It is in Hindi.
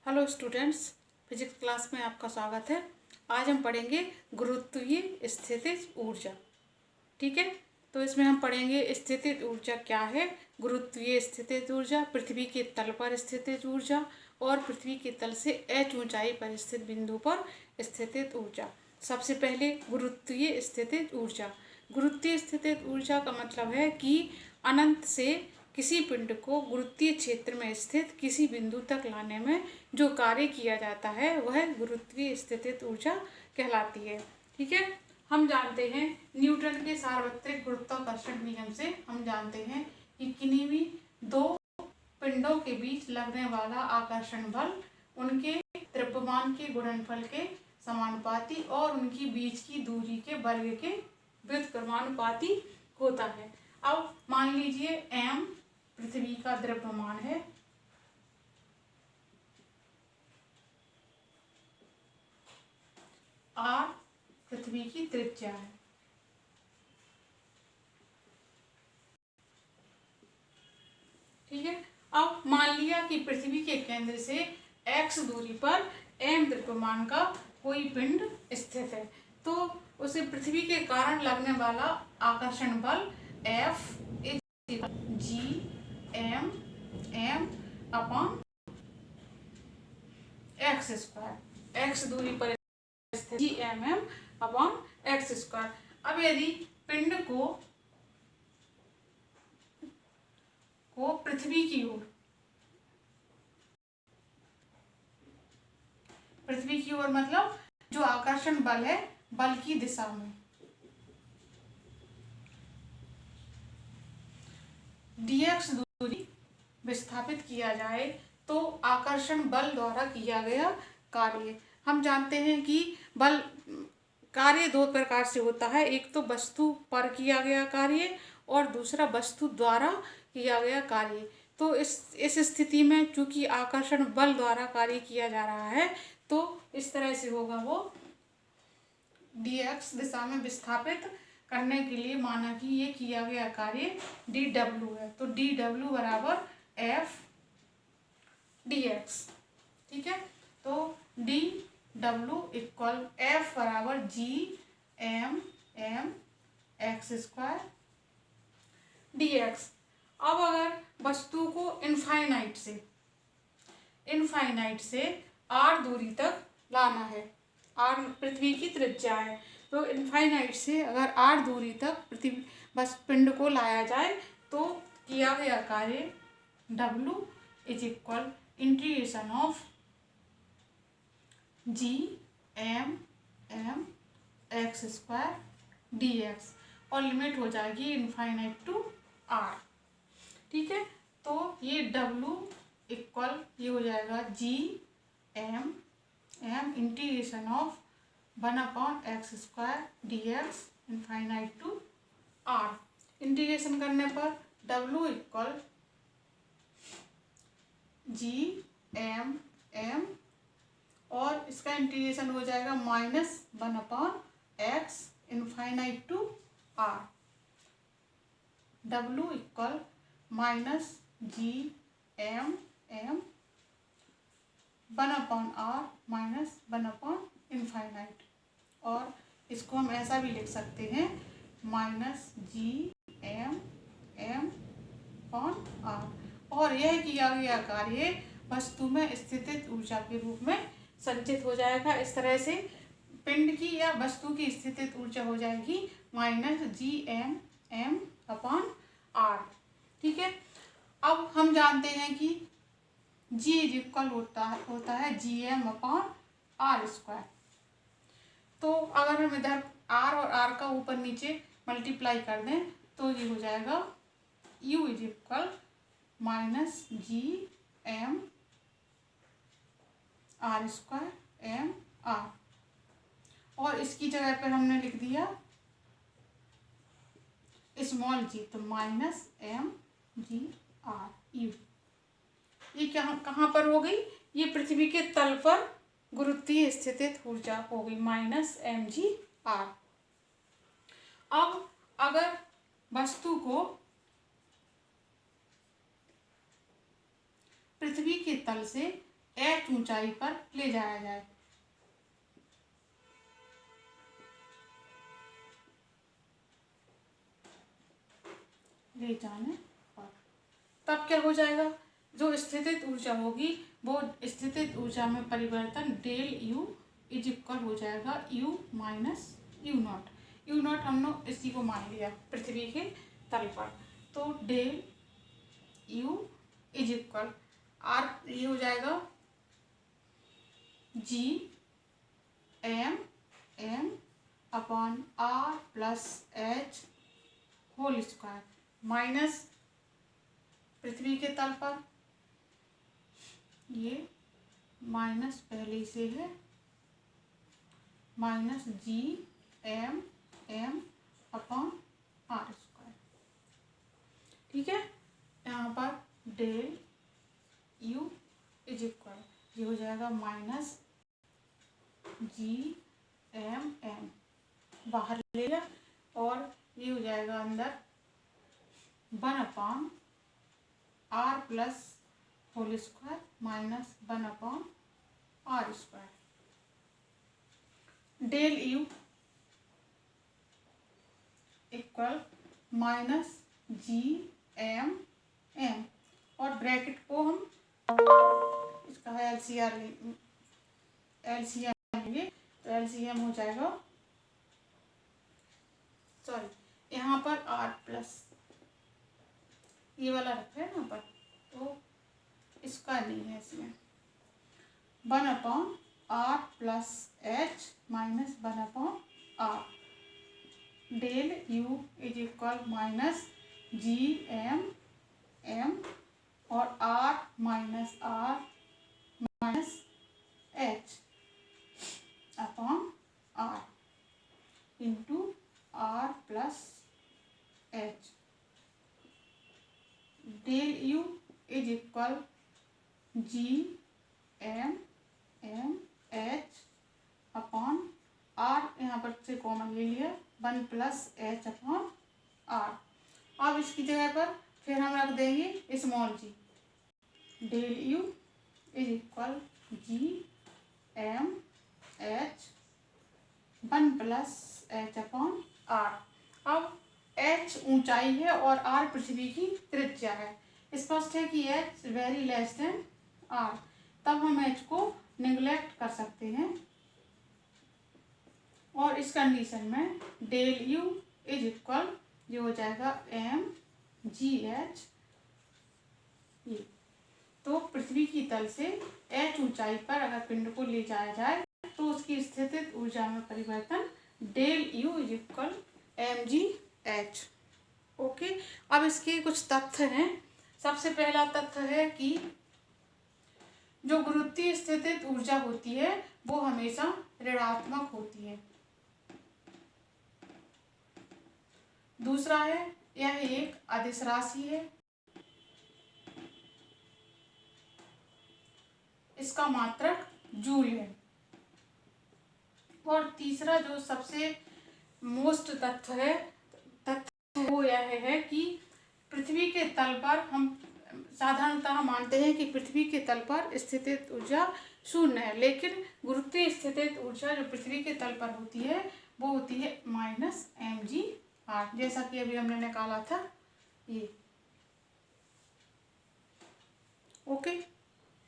हेलो स्टूडेंट्स, फिजिक्स क्लास में आपका स्वागत है। आज हम पढ़ेंगे गुरुत्वीय स्थितिज ऊर्जा। ठीक है, तो इसमें हम पढ़ेंगे स्थितिज ऊर्जा क्या है, गुरुत्वीय स्थितिज ऊर्जा, पृथ्वी के तल पर स्थितिज ऊर्जा और पृथ्वी के तल से h ऊंचाई पर स्थित बिंदु पर स्थितिज ऊर्जा। सबसे पहले गुरुत्वीय स्थितिज ऊर्जा। गुरुत्वीय स्थितिज ऊर्जा का मतलब है कि अनंत से किसी पिंड को गुरुत्वीय क्षेत्र में स्थित किसी बिंदु तक लाने में जो कार्य किया जाता है वह गुरुत्वीय स्थितिज ऊर्जा कहलाती है। ठीक है, हम जानते हैं न्यूटन के सार्वत्रिक गुरुत्वाकर्षण नियम से हम जानते हैं कि किन्हीं भी दो पिंडों के बीच लगने वाला आकर्षण बल उनके द्रव्यमान के गुणनफल के समानुपाती और उनकी बीच की दूरी के वर्ग के व्युत्क्रमानुपाती होता है। अब मान लीजिए m पृथ्वी का द्रव्यमान है, r पृथ्वी की त्रिज्या है। ठीक है, अब मान लिया कि पृथ्वी के केंद्र से x दूरी पर m द्रव्यमान का कोई पिंड स्थित है, तो उसे पृथ्वी के कारण लगने वाला आकर्षण बल F G m upon X square, X दूरी पर स्थित G M upon X square. अब यदि पिंड को पृथ्वी की ओर मतलब जो आकर्षण बल है बल की दिशा में dx दूरी विस्थापित किया जाए तो आकर्षण बल द्वारा किया गया कार्य। हम जानते हैं कि बल कार्य दो प्रकार से होता है, एक तो वस्तु पर किया गया कार्य और दूसरा वस्तु द्वारा किया गया कार्य। तो इस स्थिति में चूंकि आकर्षण बल द्वारा कार्य किया जा रहा है तो इस तरह से होगा, वो dx दिशा में विस्थापित करने के लिए माना कि ये किया गया कार्य dw है, तो dw बराबर f dx। ठीक है, तो dw इक्वल f बराबर g m x square dx। अब अगर वस्तु को इनफाइनाइट से r दूरी तक लाना है, r पृथ्वी की त्रिज्या है, तो इनफाइनाइट से अगर r दूरी तक पृथ्वी बस पिंड को लाया जाए तो किया गया कार्य w is equal integration of g m x square dx और लिमिट हो जाएगी इनफाइनाइट टू r। ठीक है, तो ये w इक्वल ये हो जाएगा g m integration of 1/x square dx infinite to r। Integration करने पर w इक्वल g m और इसका इंटीग्रेशन हो जाएगा -1/x infinite to r। w equal -g m 1/r -1/इनफाइनाइट, और इसको हम ऐसा भी लिख सकते हैं -g m r। और यह किया गया कार्य वस्तु में स्थितिज ऊर्जा के रूप में संचित हो जाएगा। इस तरह से पिंड की या वस्तु की स्थितिज ऊर्जा हो जाएगी -g m अपॉन r। ठीक है, अब हम जानते हैं कि g इक्वल होता है G M upon R square. तो अगर हम इधर r और r का ऊपर नीचे मल्टीप्लाई कर दें तो ये हो जाएगा u is equal -g m R square m r, और इसकी जगह पर हमने लिख दिया स्मॉल g, तो -mg r u। ये कहाँ पर हो गई, ये पृथ्वी के तल पर गुरुत्वीय स्थितिज ऊर्जा हो गई -mg r। अब अगर वस्तु को पृथ्वी के तल से h ऊंचाई पर ले जाया जाए। ले जाने पर तब क्या हो जाएगा, जो स्थितिज ऊर्जा होगी वो स्थितिज ऊर्जा में परिवर्तन डेल यू इज इक्वल हो जाएगा you minus you not. You not हम लोग इसी को मान लिया पृथ्वी के तल पर, तो del U is equal R, ये हो जाएगा G M M upon R plus H whole square minus पृथ्वी के तल पर, ये माइनस पहले से है, minus G M M upon R square. ठीक है, यहाँ पर डेल यू इज इक्वल, ये हो जाएगा माइनस जी एम एम, बाहर ले लिया, और ये हो जाएगा अंदर 1 upon R plus whole square minus 1 upon R square. Del U equal minus G M M, और ब्रैकेट को हम इसका एलसीआर लेंगे, तो एलसीएम हो जाएगा, सॉरी यहाँ पर आर प्लस ये वाला रखा है यहाँ पर, तो इसका नहीं है, इसमें 1 upon R plus H minus 1 upon R. Del U is equal minus G M M और R minus R minus H upon R into R plus H. Del U is equal G M M H upon R, यहाँ पर से कॉमन ले लिया, 1 प्लस एच अपॉन आर। अब इसकी जगह पर फिर हम रख देंगे small G. Del U is equal G M H 1 plus H upon R. अब एच ऊंचाई है और आर पृथ्वी की त्रिज्या है। स्पष्ट है कि H very less than R, तब हम एच को निगलेक्ट कर सकते हैं, और इस कंडीशन में डेल यू इज इक्वल जो हो जाएगा एम जी एच। ये तो पृथ्वी की तल से एच ऊंचाई पर अगर पिंड को ले जाया जाए तो उसकी स्थितिज ऊर्जा में परिवर्तन del U is equal M G H. Okay, अब इसके कुछ तथ्य हैं। सबसे पहला तथ्य है कि जो गुरुत्वीय स्थितिज ऊर्जा होती है वो हमेशा ऋणात्मक होती है। दूसरा है यह एक अदिश राशि है, इसका मात्रक जूल है। और तीसरा जो सबसे मोस्ट तथ्य है वो यह है कि पृथ्वी के तल पर हम साधारणतः मानते हैं कि पृथ्वी के तल पर स्थितिज ऊर्जा शून्य है, लेकिन गुरुत्वीय स्थितिज ऊर्जा जो पृथ्वी के तल पर होती है वो होती है माइनस एम जी आर, जैसा कि अभी हमने निकाला था ये। ओके।